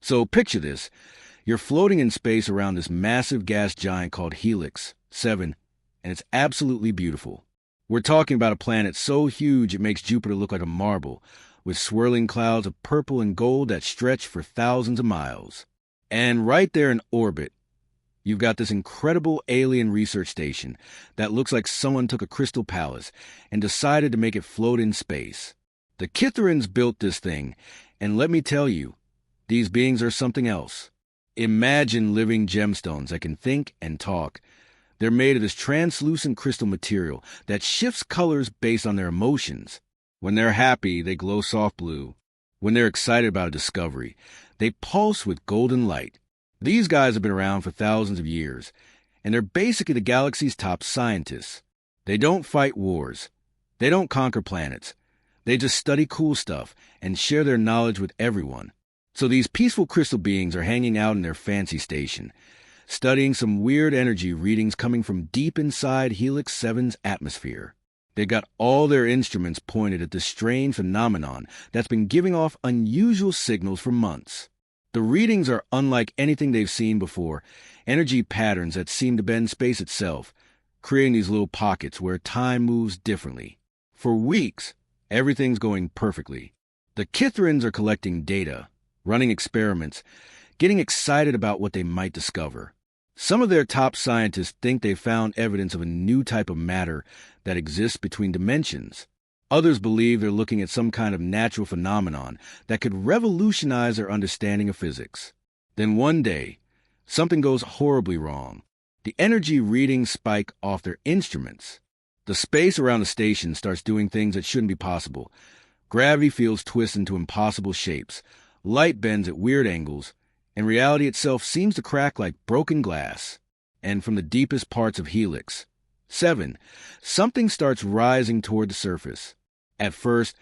So picture this. You're floating in space around this massive gas giant called Helix 7, and it's absolutely beautiful. We're talking about a planet so huge it makes Jupiter look like a marble, with swirling clouds of purple and gold that stretch for thousands of miles. And right there in orbit, you've got this incredible alien research station that looks like someone took a crystal palace and decided to make it float in space. The Kithrans built this thing, and let me tell you, these beings are something else. Imagine living gemstones that can think and talk. They're made of this translucent crystal material that shifts colors based on their emotions. When they're happy, they glow soft blue. When they're excited about a discovery, they pulse with golden light. These guys have been around for thousands of years, and they're basically the galaxy's top scientists. They don't fight wars. They don't conquer planets. They just study cool stuff and share their knowledge with everyone. So these peaceful crystal beings are hanging out in their fancy station, studying some weird energy readings coming from deep inside Helix 7's atmosphere. They got all their instruments pointed at this strange phenomenon that's been giving off unusual signals for months. The readings are unlike anything they've seen before, energy patterns that seem to bend space itself, creating these little pockets where time moves differently. For weeks, everything's going perfectly. The Kithrans are collecting data, running experiments, getting excited about what they might discover. Some of their top scientists think they've found evidence of a new type of matter that exists between dimensions. Others believe they're looking at some kind of natural phenomenon that could revolutionize their understanding of physics. Then one day, something goes horribly wrong. The energy readings spike off their instruments. The space around the station starts doing things that shouldn't be possible. Gravity fields twist into impossible shapes. Light bends at weird angles, and reality itself seems to crack like broken glass. And from the deepest parts of Helix 7, something starts rising toward the surface. At first,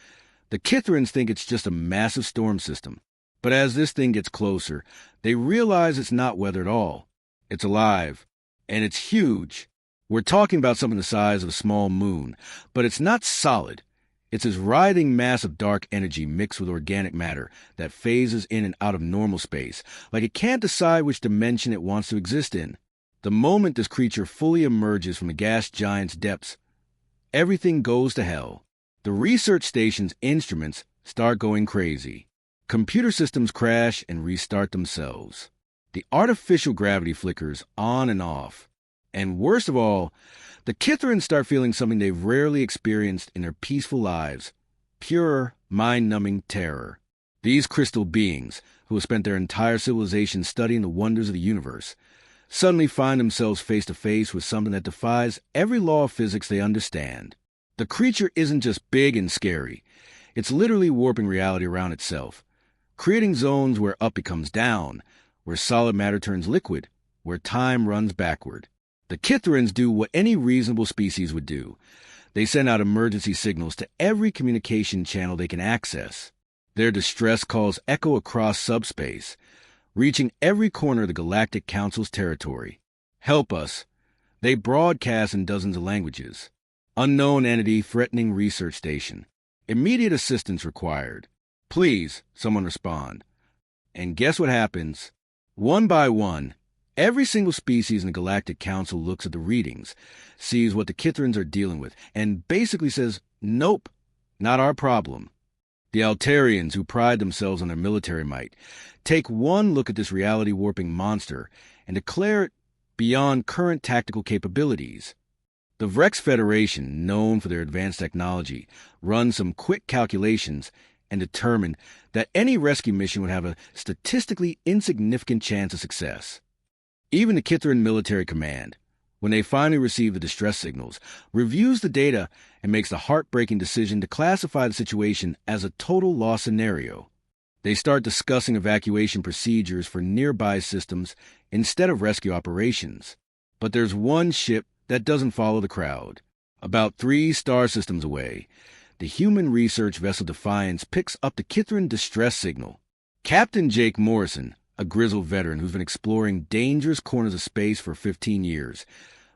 the Kithrans think it's just a massive storm system. But as this thing gets closer, they realize it's not weather at all. It's alive, and it's huge. We're talking about something the size of a small moon, but it's not solid. It's this writhing mass of dark energy mixed with organic matter that phases in and out of normal space, like it can't decide which dimension it wants to exist in. The moment this creature fully emerges from the gas giant's depths, everything goes to hell. The research station's instruments start going crazy. Computer systems crash and restart themselves. The artificial gravity flickers on and off. And worst of all, the Kithrans start feeling something they've rarely experienced in their peaceful lives: pure, mind-numbing terror. These crystal beings, who have spent their entire civilization studying the wonders of the universe, suddenly find themselves face to face with something that defies every law of physics they understand. The creature isn't just big and scary. It's literally warping reality around itself, creating zones where up becomes down, where solid matter turns liquid, where time runs backward. The Kithrans do what any reasonable species would do. They send out emergency signals to every communication channel they can access. Their distress calls echo across subspace, reaching every corner of the Galactic Council's territory. Help us. They broadcast in dozens of languages. Unknown entity threatening research station. Immediate assistance required. Please, someone respond. And guess what happens? One by one, every single species in the Galactic Council looks at the readings, sees what the Kithrans are dealing with, and basically says, nope, not our problem. The Altarians, who pride themselves on their military might, take one look at this reality-warping monster and declare it beyond current tactical capabilities. The Vrex Federation, known for their advanced technology, runs some quick calculations and determined that any rescue mission would have a statistically insignificant chance of success. Even the Kithran Military Command, when they finally receive the distress signals, reviews the data and makes the heartbreaking decision to classify the situation as a total loss scenario. They start discussing evacuation procedures for nearby systems instead of rescue operations. But there's one ship that doesn't follow the crowd. About 3 star systems away, the human research vessel Defiance picks up the Kithran distress signal. Captain Jake Morrison, a grizzled veteran who's been exploring dangerous corners of space for 15 years,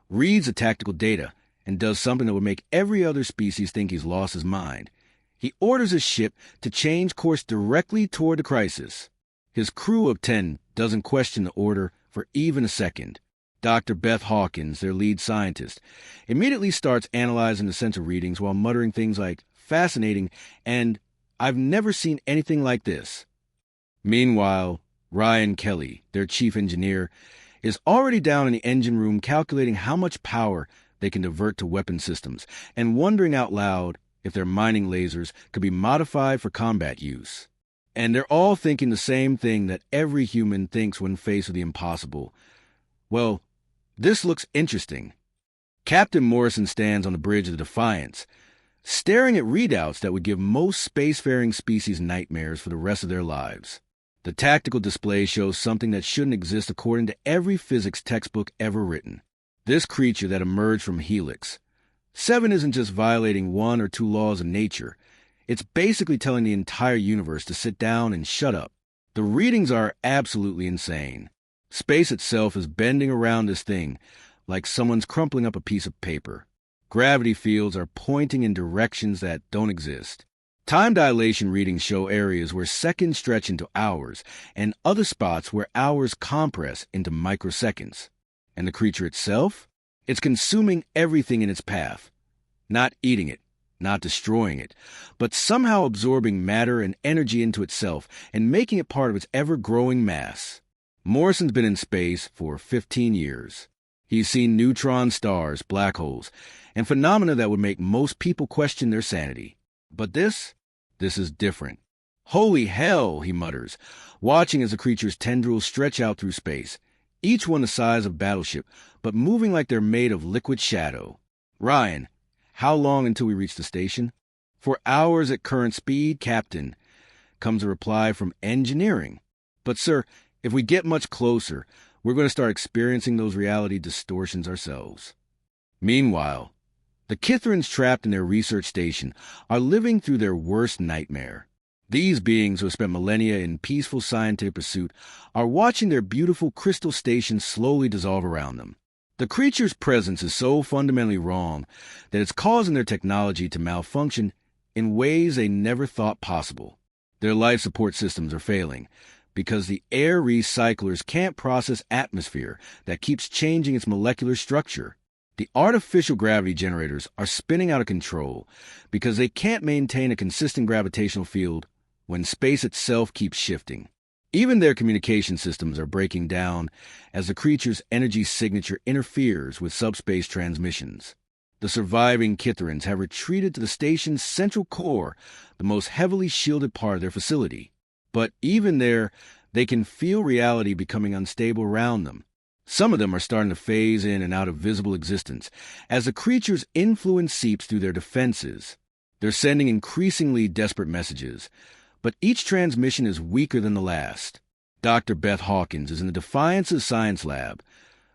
reads the tactical data and does something that would make every other species think he's lost his mind. He orders his ship to change course directly toward the crisis. His crew of 10 doesn't question the order for even a second. Dr. Beth Hawkins, their lead scientist, immediately starts analyzing the sensor readings while muttering things like, fascinating, and I've never seen anything like this. Meanwhile, Ryan Kelly, their chief engineer, is already down in the engine room calculating how much power they can divert to weapon systems and wondering out loud if their mining lasers could be modified for combat use. And they're all thinking the same thing that every human thinks when faced with the impossible. Well, this looks interesting. Captain Morrison stands on the bridge of the Defiance, staring at readouts that would give most spacefaring species nightmares for the rest of their lives. The tactical display shows something that shouldn't exist according to every physics textbook ever written. This creature that emerged from Helix. 7 isn't just violating 1 or 2 laws of nature. It's basically telling the entire universe to sit down and shut up. The readings are absolutely insane. Space itself is bending around this thing like someone's crumpling up a piece of paper. Gravity fields are pointing in directions that don't exist. Time dilation readings show areas where seconds stretch into hours and other spots where hours compress into microseconds. And the creature itself? It's consuming everything in its path. Not eating it, not destroying it, but somehow absorbing matter and energy into itself and making it part of its ever-growing mass. Morrison's been in space for 15 years. He's seen neutron stars, black holes, and phenomena that would make most people question their sanity. But this is different. Holy hell, he mutters, watching as the creature's tendrils stretch out through space, each one the size of a battleship, but moving like they're made of liquid shadow. Ryan, how long until we reach the station? 4 hours at current speed, Captain, comes a reply from engineering. But, sir, if we get much closer, we're going to start experiencing those reality distortions ourselves. Meanwhile, the Kithrans trapped in their research station are living through their worst nightmare. These beings who have spent millennia in peaceful scientific pursuit are watching their beautiful crystal station slowly dissolve around them. The creature's presence is so fundamentally wrong that it's causing their technology to malfunction in ways they never thought possible. Their life support systems are failing because the air recyclers can't process atmosphere that keeps changing its molecular structure. The artificial gravity generators are spinning out of control because they can't maintain a consistent gravitational field when space itself keeps shifting. Even their communication systems are breaking down as the creature's energy signature interferes with subspace transmissions. The surviving Kithrans have retreated to the station's central core, the most heavily shielded part of their facility. But even there, they can feel reality becoming unstable around them. Some of them are starting to phase in and out of visible existence as the creature's influence seeps through their defenses. They're sending increasingly desperate messages, but each transmission is weaker than the last. Dr. Beth Hawkins is in the Defiance's science lab,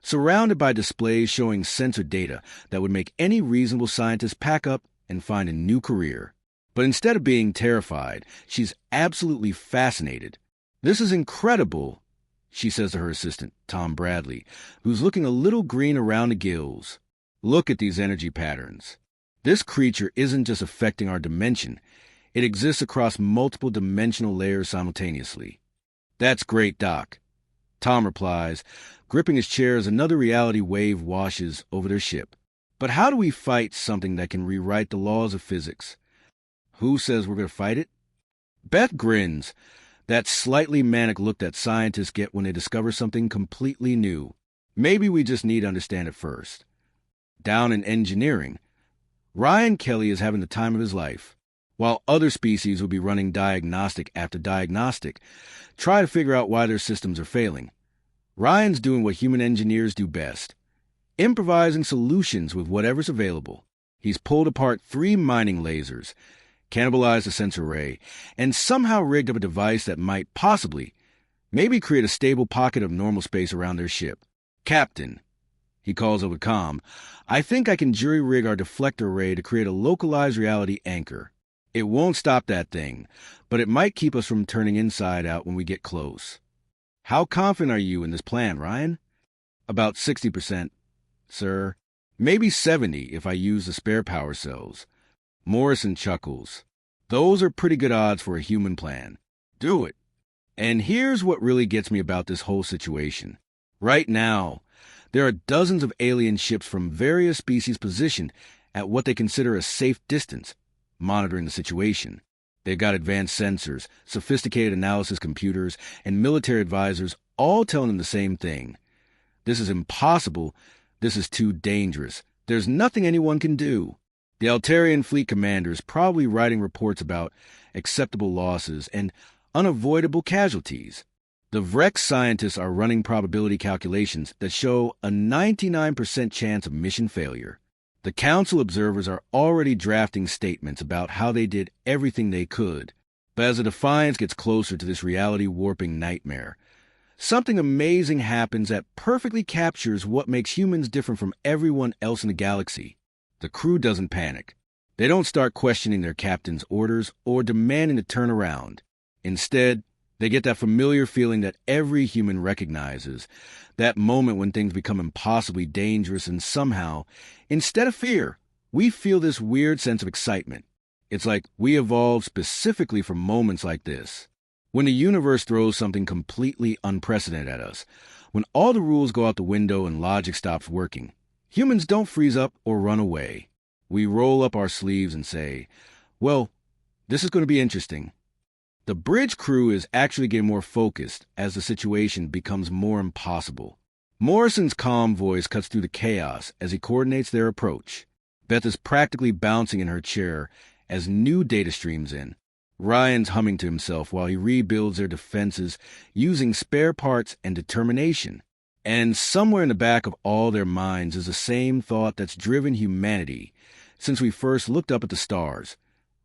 surrounded by displays showing sensor data that would make any reasonable scientist pack up and find a new career. But instead of being terrified, she's absolutely fascinated. "This is incredible," she says to her assistant, Tom Bradley, who's looking a little green around the gills. "Look at these energy patterns. This creature isn't just affecting our dimension. It exists across multiple dimensional layers simultaneously." "That's great, Doc," Tom replies, gripping his chair as another reality wave washes over their ship. "But how do we fight something that can rewrite the laws of physics?" "Who says we're going to fight it?" Beth grins, that slightly manic look that scientists get when they discover something completely new. "Maybe we just need to understand it first." Down in engineering, Ryan Kelly is having the time of his life. While other species will be running diagnostic after diagnostic, try to figure out why their systems are failing. Ryan's doing what human engineers do best, improvising solutions with whatever's available. He's pulled apart 3 mining lasers, cannibalized a sensor array, and somehow rigged up a device that might possibly, maybe create a stable pocket of normal space around their ship. "Captain," he calls over comm, "I think I can jury-rig our deflector array to create a localized reality anchor. It won't stop that thing, but it might keep us from turning inside out when we get close." "How confident are you in this plan, Ryan?" "About 60%, sir. Maybe 70 if I use the spare power cells." Morrison chuckles. "Those are pretty good odds for a human plan." "Do it." And here's what really gets me about this whole situation. Right now, there are dozens of alien ships from various species positioned at what they consider a safe distance, monitoring the situation. They've got advanced sensors, sophisticated analysis computers, and military advisors all telling them the same thing. This is impossible. This is too dangerous. There's nothing anyone can do. The Altarian fleet commander is probably writing reports about acceptable losses and unavoidable casualties. The Vrex scientists are running probability calculations that show a 99% chance of mission failure. The Council observers are already drafting statements about how they did everything they could. But as the Defiance gets closer to this reality-warping nightmare, something amazing happens that perfectly captures what makes humans different from everyone else in the galaxy. The crew doesn't panic. They don't start questioning their captain's orders or demanding to turn around. Instead, they get that familiar feeling that every human recognizes, that moment when things become impossibly dangerous, and somehow, instead of fear, we feel this weird sense of excitement. It's like we evolved specifically for moments like this. When the universe throws something completely unprecedented at us, when all the rules go out the window and logic stops working, humans don't freeze up or run away. We roll up our sleeves and say, well, this is going to be interesting. The bridge crew is actually getting more focused as the situation becomes more impossible. Morrison's calm voice cuts through the chaos as he coordinates their approach. Beth is practically bouncing in her chair as new data streams in. Ryan's humming to himself while he rebuilds their defenses using spare parts and determination. And somewhere in the back of all their minds is the same thought that's driven humanity since we first looked up at the stars.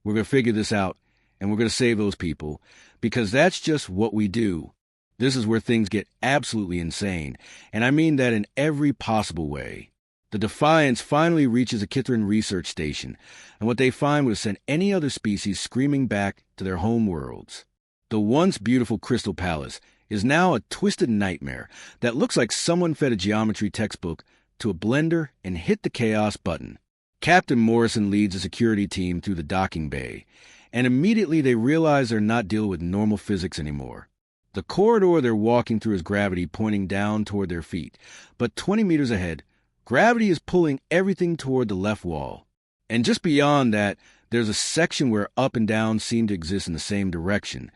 We're going to figure this out, and we're going to save those people, because that's just what we do. This is where things get absolutely insane, and I mean that in every possible way. The Defiance finally reaches a Kithrin research station, and what they find would send any other species screaming back to their home worlds. The once beautiful Crystal Palace is now a twisted nightmare that looks like someone fed a geometry textbook to a blender and hit the chaos button. Captain Morrison leads a security team through the docking bay, and immediately they realize they're not dealing with normal physics anymore. The corridor they're walking through is gravity pointing down toward their feet, but 20 meters ahead, gravity is pulling everything toward the left wall. And just beyond that, there's a section where up and down seem to exist in the same direction,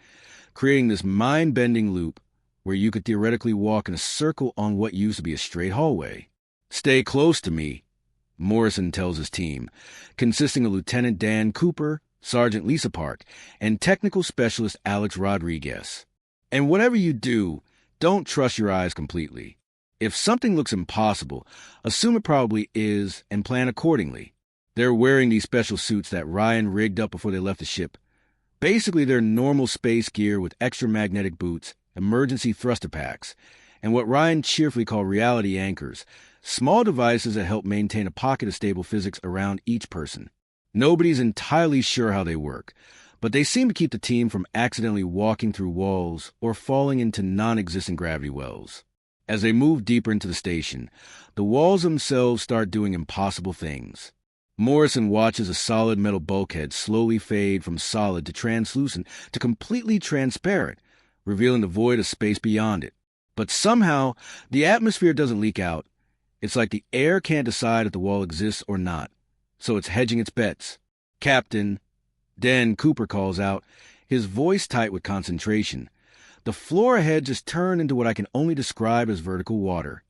creating this mind-bending loop where you could theoretically walk in a circle on what used to be a straight hallway. Stay close to me, Morrison tells his team, consisting of Lieutenant Dan Cooper, Sergeant Lisa Park, and Technical Specialist Alex Rodriguez. And whatever you do, don't trust your eyes completely. If something looks impossible, assume it probably is and plan accordingly. They're wearing these special suits that Ryan rigged up before they left the ship. Basically, they're normal space gear with extra magnetic boots, emergency thruster packs, and what Ryan cheerfully called reality anchors, small devices that help maintain a pocket of stable physics around each person. Nobody's entirely sure how they work, but they seem to keep the team from accidentally walking through walls or falling into non-existent gravity wells. As they move deeper into the station, the walls themselves start doing impossible things. Morrison watches a solid metal bulkhead slowly fade from solid to translucent to completely transparent, revealing the void of space beyond it. But somehow, the atmosphere doesn't leak out. It's like the air can't decide if the wall exists or not, so it's hedging its bets. Captain, Dan Cooper calls out, his voice tight with concentration. The floor ahead just turned into what I can only describe as vertical water.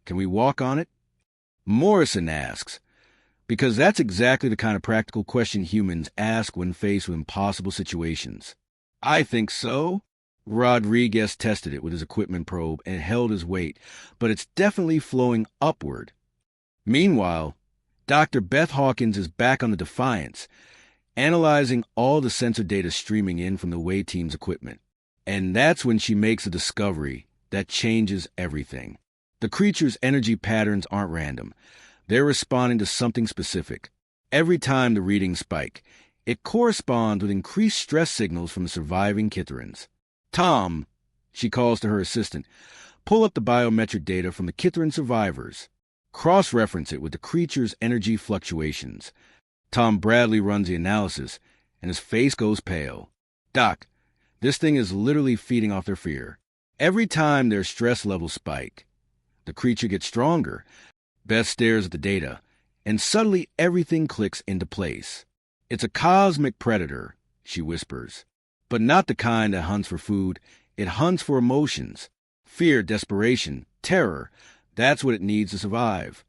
Can we walk on it? Morrison asks, because that's exactly the kind of practical question humans ask when faced with impossible situations. I think so. Rodriguez tested it with his equipment probe and held his weight, but it's definitely flowing upward. Meanwhile, Dr. Beth Hawkins is back on the Defiance, analyzing all the sensor data streaming in from the Way Team's equipment. And that's when she makes a discovery that changes everything. The creature's energy patterns aren't random. They're responding to something specific. Every time the readings spike, it corresponds with increased stress signals from the surviving Kithrins. Tom, she calls to her assistant, pull up the biometric data from the Kithrin survivors. Cross-reference it with the creature's energy fluctuations. Tom Bradley runs the analysis, and his face goes pale. Doc, This thing is literally feeding off their fear. Every time their stress levels spike, the creature gets stronger. Beth stares at the data, and suddenly everything clicks into place. It's a cosmic predator, she whispers, but not the kind that hunts for food. It hunts for emotions. Fear, desperation, terror. That's what it needs to survive.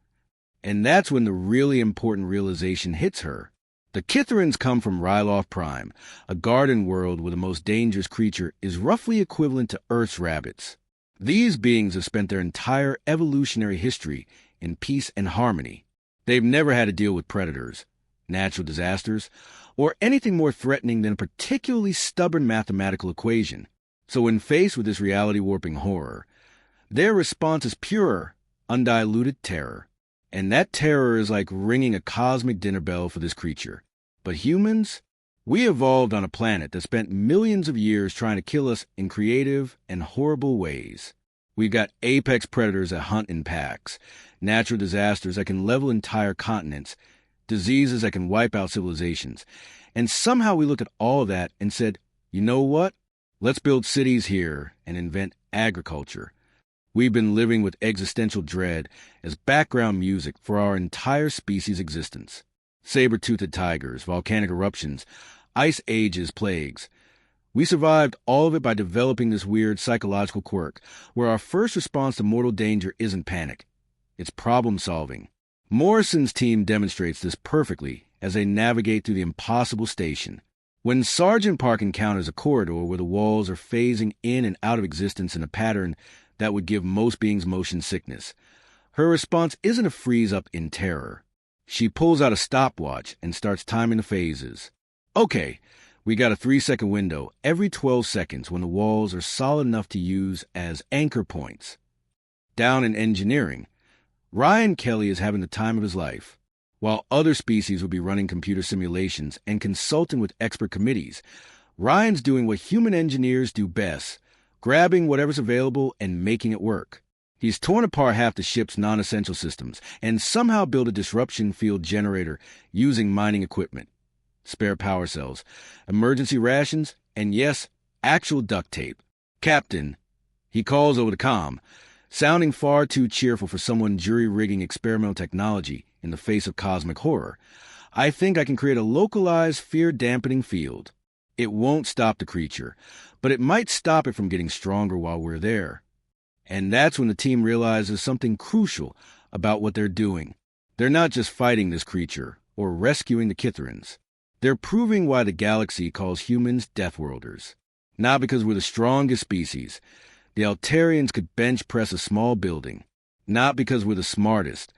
And that's when the really important realization hits her. The Kithrans come from Ryloth Prime, a garden world where the most dangerous creature is roughly equivalent to Earth's rabbits. These beings have spent their entire evolutionary history in peace and harmony. They've never had to deal with predators, natural disasters, or anything more threatening than a particularly stubborn mathematical equation. So when faced with this reality-warping horror, their response is pure, undiluted terror. And that terror is like ringing a cosmic dinner bell for this creature. But humans? We evolved on a planet that spent millions of years trying to kill us in creative and horrible ways. We've got apex predators that hunt in packs, natural disasters that can level entire continents, diseases that can wipe out civilizations. And somehow we looked at all of that and said, you know what? Let's build cities here and invent agriculture. We've been living with existential dread as background music for our entire species' existence. Saber-toothed tigers, volcanic eruptions, ice ages, plagues. We survived all of it by developing this weird psychological quirk where our first response to mortal danger isn't panic. It's problem-solving. Morrison's team demonstrates this perfectly as they navigate through the impossible station. When Sergeant Park encounters a corridor where the walls are phasing in and out of existence in a pattern that would give most beings motion sickness, her response isn't a freeze-up in terror. She pulls out a stopwatch and starts timing the phases. Okay, we got a 3-second window every 12 seconds when the walls are solid enough to use as anchor points. Down in engineering, Ryan Kelly is having the time of his life. While other species will be running computer simulations and consulting with expert committees, Ryan's doing what human engineers do best, grabbing whatever's available and making it work. He's torn apart half the ship's non-essential systems and somehow built a disruption field generator using mining equipment, spare power cells, emergency rations, and yes, actual duct tape. Captain, he calls over the comm, sounding far too cheerful for someone jury-rigging experimental technology in the face of cosmic horror. I think I can create a localized fear-dampening field. It won't stop the creature, but it might stop it from getting stronger while we're there. And that's when the team realizes something crucial about what they're doing. They're not just fighting this creature or rescuing the Kithrans. They're proving why the galaxy calls humans Deathworlders. Not because we're the strongest species. The Altarians could bench press a small building. Not because we're the smartest.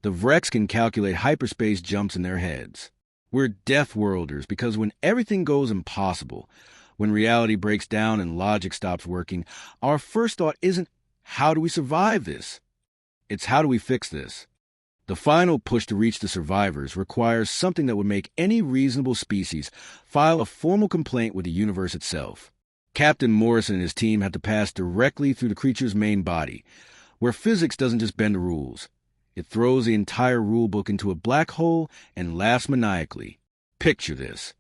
The Vrex can calculate hyperspace jumps in their heads. We're Deathworlders because when everything goes impossible, when reality breaks down and logic stops working, our first thought isn't, how do we survive this? It's how do we fix this? The final push to reach the survivors requires something that would make any reasonable species file a formal complaint with the universe itself. Captain Morrison and his team have to pass directly through the creature's main body, where physics doesn't just bend the rules. It throws the entire rulebook into a black hole and laughs maniacally. Picture this.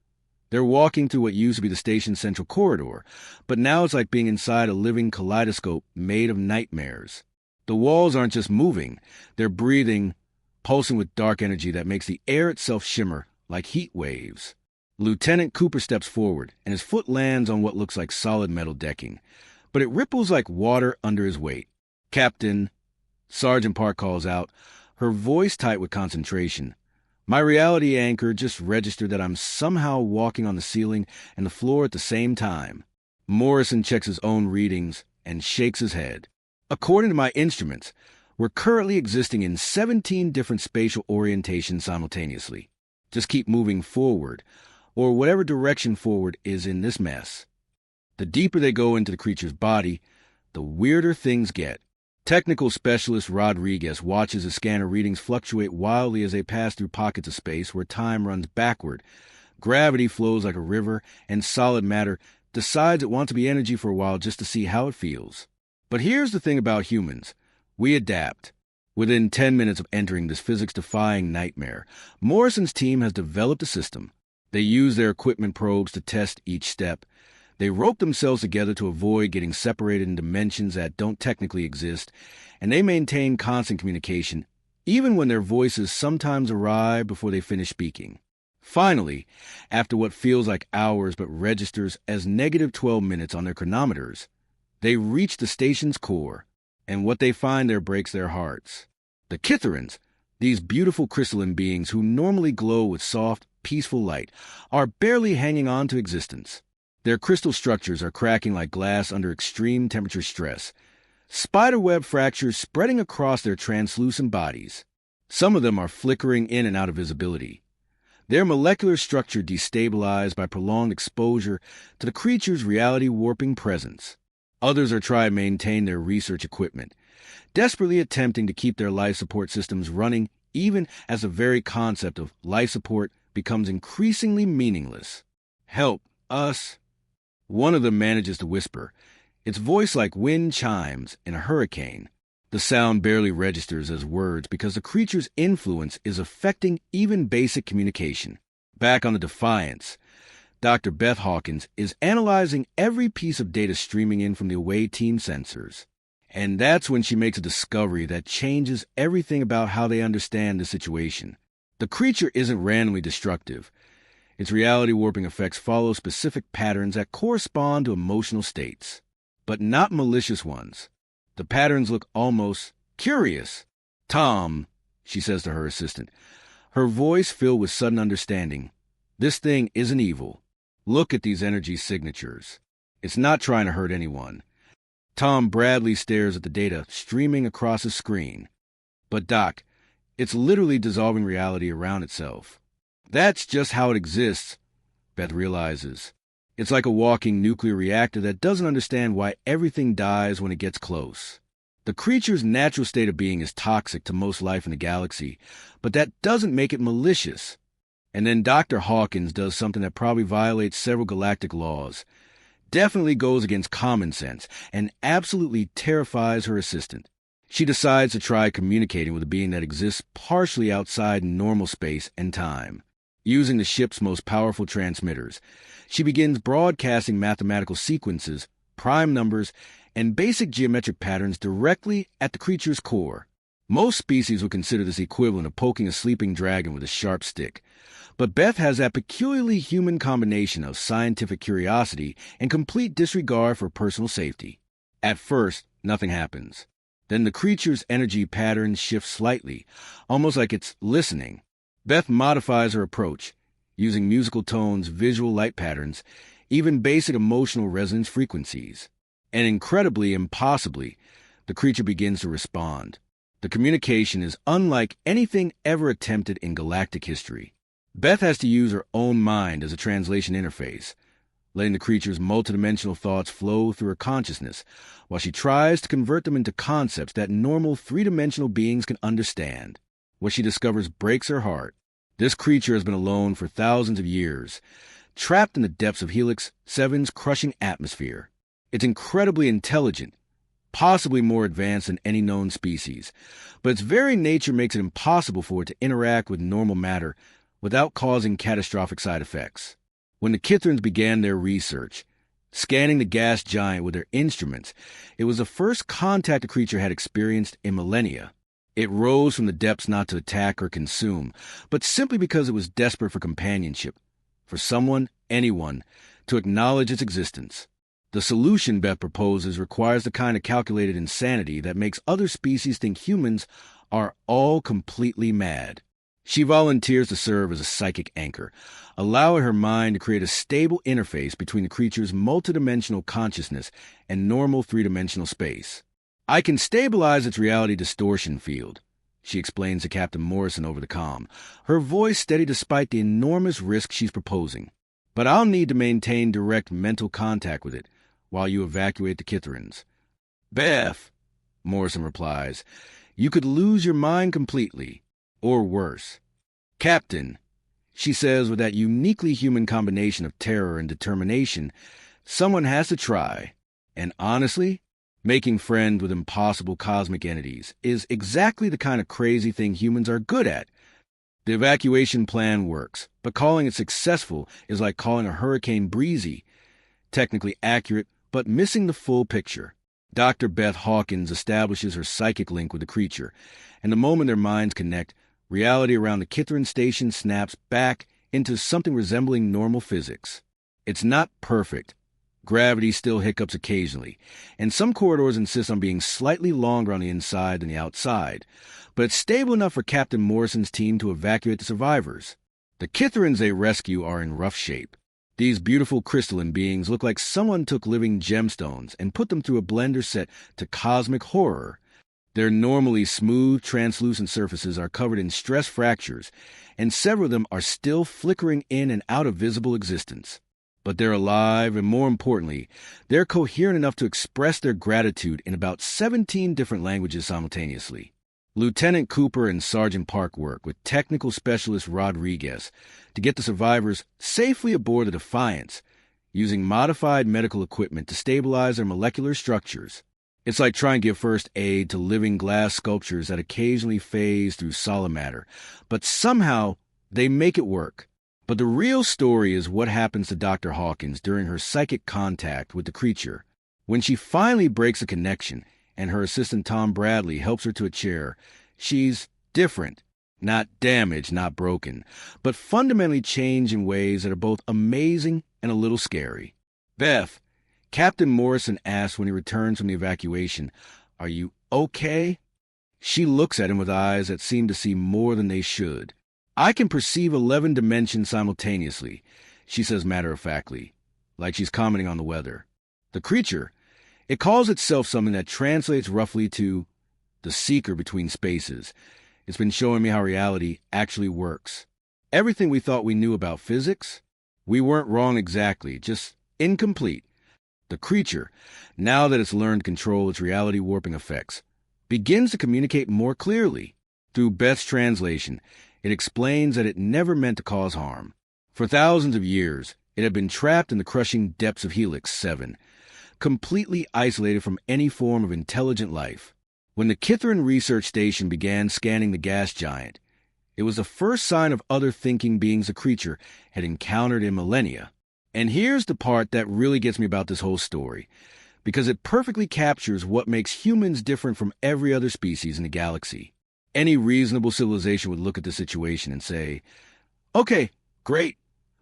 They're walking through what used to be the station's central corridor, but now it's like being inside a living kaleidoscope made of nightmares. The walls aren't just moving, they're breathing, pulsing with dark energy that makes the air itself shimmer like heat waves. Lieutenant Cooper steps forward, and his foot lands on what looks like solid metal decking, but it ripples like water under his weight. Captain, Sergeant Park calls out, her voice tight with concentration. My reality anchor just registered that I'm somehow walking on the ceiling and the floor at the same time. Morrison checks his own readings and shakes his head. According to my instruments, we're currently existing in 17 different spatial orientations simultaneously. Just keep moving forward, or whatever direction forward is in this mess. The deeper they go into the creature's body, the weirder things get. Technical specialist Rodriguez watches his scanner readings fluctuate wildly as they pass through pockets of space where time runs backward. Gravity flows like a river, and solid matter decides it wants to be energy for a while just to see how it feels. But here's the thing about humans. We adapt. Within 10 minutes of entering this physics-defying nightmare, Morrison's team has developed a system. They use their equipment probes to test each step. They rope themselves together to avoid getting separated in dimensions that don't technically exist, and they maintain constant communication, even when their voices sometimes arrive before they finish speaking. Finally, after what feels like hours but registers as negative 12 minutes on their chronometers, they reach the station's core, and what they find there breaks their hearts. The Kitherans, these beautiful crystalline beings who normally glow with soft, peaceful light, are barely hanging on to existence. Their crystal structures are cracking like glass under extreme temperature stress, spiderweb fractures spreading across their translucent bodies. Some of them are flickering in and out of visibility, their molecular structure destabilized by prolonged exposure to the creature's reality-warping presence. Others are trying to maintain their research equipment, desperately attempting to keep their life support systems running even as the very concept of life support becomes increasingly meaningless. "Help us," one of them manages to whisper, its voice like wind chimes in a hurricane. The sound barely registers as words because the creature's influence is affecting even basic communication. Back on the Defiance, Dr. Beth Hawkins is analyzing every piece of data streaming in from the away team sensors. And that's when she makes a discovery that changes everything about how they understand the situation. The creature isn't randomly destructive. Its reality-warping effects follow specific patterns that correspond to emotional states, but not malicious ones. The patterns look almost curious. "Tom," she says to her assistant, her voice filled with sudden understanding, "this thing isn't evil. Look at these energy signatures. It's not trying to hurt anyone." Tom Bradley stares at the data streaming across his screen. "But Doc, it's literally dissolving reality around itself." "That's just how it exists," Beth realizes. It's like a walking nuclear reactor that doesn't understand why everything dies when it gets close. The creature's natural state of being is toxic to most life in the galaxy, but that doesn't make it malicious. And then Dr. Hawkins does something that probably violates several galactic laws, definitely goes against common sense, and absolutely terrifies her assistant. She decides to try communicating with a being that exists partially outside normal space and time. Using the ship's most powerful transmitters, she begins broadcasting mathematical sequences, prime numbers, and basic geometric patterns directly at the creature's core. Most species would consider this equivalent of poking a sleeping dragon with a sharp stick, but Beth has that peculiarly human combination of scientific curiosity and complete disregard for personal safety. At first, nothing happens. Then the creature's energy patterns shift slightly, almost like it's listening. Beth modifies her approach, using musical tones, visual light patterns, even basic emotional resonance frequencies. And incredibly, impossibly, the creature begins to respond. The communication is unlike anything ever attempted in galactic history. Beth has to use her own mind as a translation interface, letting the creature's multidimensional thoughts flow through her consciousness, while she tries to convert them into concepts that normal three-dimensional beings can understand. What she discovers breaks her heart. This creature has been alone for thousands of years, trapped in the depths of Helix 7's crushing atmosphere. It's incredibly intelligent, possibly more advanced than any known species, but its very nature makes it impossible for it to interact with normal matter without causing catastrophic side effects. When the Kitherans began their research, scanning the gas giant with their instruments, it was the first contact the creature had experienced in millennia. It rose from the depths not to attack or consume, but simply because it was desperate for companionship, for someone, anyone, to acknowledge its existence. The solution Beth proposes requires the kind of calculated insanity that makes other species think humans are all completely mad. She volunteers to serve as a psychic anchor, allowing her mind to create a stable interface between the creature's multidimensional consciousness and normal three-dimensional space. "I can stabilize its reality distortion field," she explains to Captain Morrison over the comm, her voice steady despite the enormous risk she's proposing. "But I'll need to maintain direct mental contact with it while you evacuate the Kitherans." "Beth," Morrison replies, "you could lose your mind completely, or worse." "Captain," she says with that uniquely human combination of terror and determination, "someone has to try. And honestly, making friends with impossible cosmic entities is exactly the kind of crazy thing humans are good at. The evacuation plan works, but calling it successful is like calling a hurricane breezy. technically accurate, but missing the full picture. Dr. Beth Hawkins establishes her psychic link with the creature, and the moment their minds connect, reality around the Kithrin station snaps back into something resembling normal physics. It's not perfect. Gravity still hiccups occasionally, and some corridors insist on being slightly longer on the inside than the outside, but it's stable enough for Captain Morrison's team to evacuate the survivors. The Kithrins they rescue are in rough shape. These beautiful crystalline beings look like someone took living gemstones and put them through a blender set to cosmic horror. Their normally smooth, translucent surfaces are covered in stress fractures, and several of them are still flickering in and out of visible existence. But they're alive, and more importantly, they're coherent enough to express their gratitude in about 17 different languages simultaneously. Lieutenant Cooper and Sergeant Park work with technical specialist Rodriguez to get the survivors safely aboard the Defiance, using modified medical equipment to stabilize their molecular structures. It's like trying to give first aid to living glass sculptures that occasionally phase through solid matter, but somehow they make it work. But the real story is what happens to Dr. Hawkins during her psychic contact with the creature. When she finally breaks a connection and her assistant Tom Bradley helps her to a chair, she's different. Not damaged, not broken, but fundamentally changed in ways that are both amazing and a little scary. Beth, Captain Morrison asks when he returns from the evacuation, "Are you okay?" She looks at him with eyes that seem to see more than they should. "I can perceive 11 dimensions simultaneously," she says matter-of-factly, like she's commenting on the weather. The creature, it calls itself something that translates roughly to the seeker between spaces. It's been showing me how reality actually works. Everything we thought we knew about physics, we weren't wrong exactly, just incomplete. The creature, now that it's learned to control its reality warping effects, begins to communicate more clearly. Through Beth's translation, it explains that it never meant to cause harm. For thousands of years, it had been trapped in the crushing depths of Helix 7, completely isolated from any form of intelligent life. When the Kithrin research station began scanning the gas giant, it was the first sign of other thinking beings the creature had encountered in millennia. And here's the part that really gets me about this whole story, because it perfectly captures what makes humans different from every other species in the galaxy. Any reasonable civilization would look at the situation and say, "Okay, great.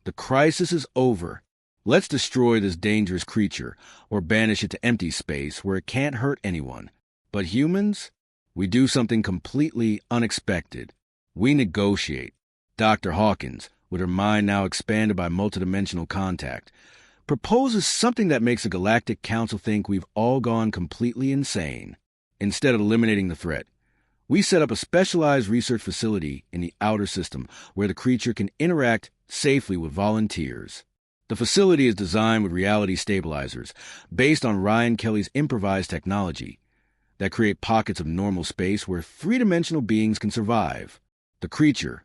The crisis is over. Let's destroy this dangerous creature or banish it to empty space where it can't hurt anyone." But humans, we do something completely unexpected. We negotiate. Dr. Hawkins, with her mind now expanded by multidimensional contact, proposes something that makes the Galactic Council think we've all gone completely insane. Instead of eliminating the threat, we set up a specialized research facility in the outer system where the creature can interact safely with volunteers. The facility is designed with reality stabilizers based on Ryan Kelly's improvised technology that create pockets of normal space where three-dimensional beings can survive. The creature,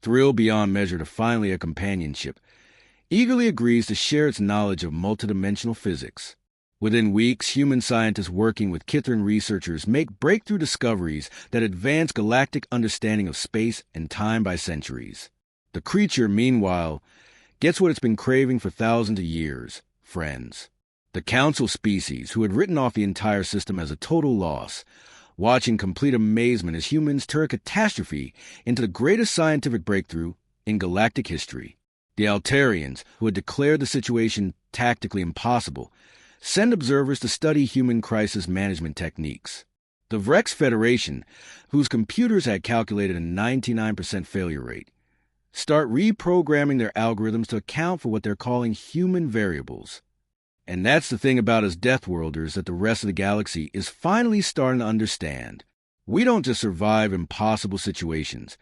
thrilled beyond measure to finally a companionship, eagerly agrees to share its knowledge of multidimensional physics. Within weeks, human scientists working with Kithrin researchers make breakthrough discoveries that advance galactic understanding of space and time by centuries. The creature, meanwhile, gets what it's been craving for thousands of years: friends. The council species, who had written off the entire system as a total loss, watch in complete amazement as humans turn a catastrophe into the greatest scientific breakthrough in galactic history. The Altarians, who had declared the situation tactically impossible, send observers to study human crisis management techniques. The Vrex Federation, whose computers had calculated a 99% failure rate, start reprogramming their algorithms to account for what they're calling human variables. And that's the thing about us Deathworlders that the rest of the galaxy is finally starting to understand. We don't just survive impossible situations.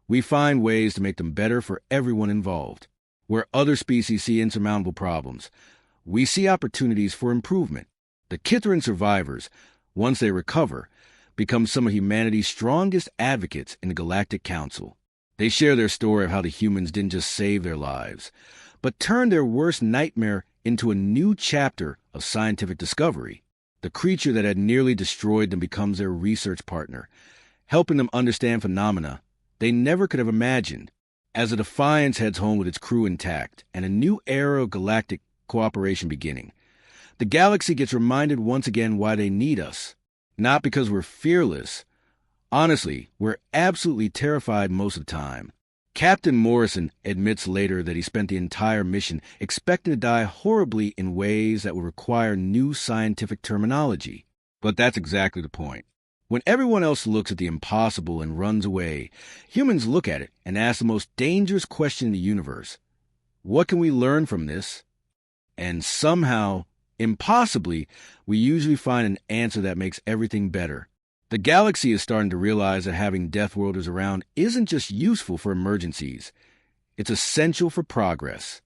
We find ways to make them better for everyone involved. Where other species see insurmountable problems, we see opportunities for improvement. The Kithrin survivors, once they recover, become some of humanity's strongest advocates in the Galactic Council. They share their story of how the humans didn't just save their lives, but turned their worst nightmare into a new chapter of scientific discovery. The creature that had nearly destroyed them becomes their research partner, helping them understand phenomena they never could have imagined. As the Defiance heads home with its crew intact and a new era of galactic cooperation beginning. The galaxy gets reminded once again why they need us. Not because we're fearless. Honestly, we're absolutely terrified most of the time. Captain Morrison admits later that he spent the entire mission expecting to die horribly in ways that would require new scientific terminology. But that's exactly the point. When everyone else looks at the impossible and runs away, humans look at it and ask the most dangerous question in the universe. What can we learn from this? And somehow, impossibly, we usually find an answer that makes everything better. The galaxy is starting to realize that having Deathworlders around isn't just useful for emergencies. It's essential for progress.